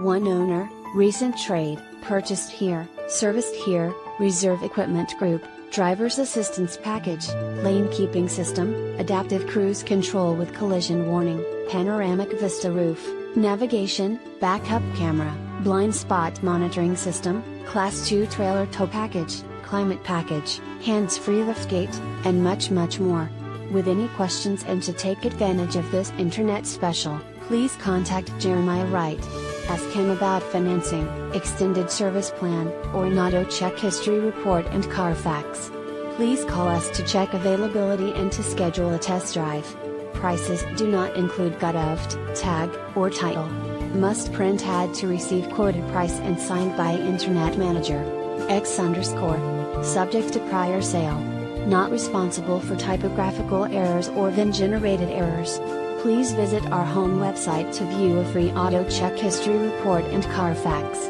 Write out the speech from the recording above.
One owner, recent trade, purchased here, serviced here, reserve equipment group, driver's assistance package, lane keeping system, adaptive cruise control with collision warning, panoramic vista roof, navigation, backup camera, blind spot monitoring system, Class 2 trailer tow package, climate package, hands-free liftgate, and much more. With any questions and to take advantage of this internet special, please contact Jeremiah Wright. Ask him about financing, extended service plan, or an auto check history report and Carfax. Please call us to check availability and to schedule a test drive. Prices do not include gov, tag, or title. Must print ad to receive quoted price and signed by Internet Manager. X_. Subject to prior sale. Not responsible for typographical errors or VIN-generated errors. Please visit our home website to view a free auto check history report and Carfax.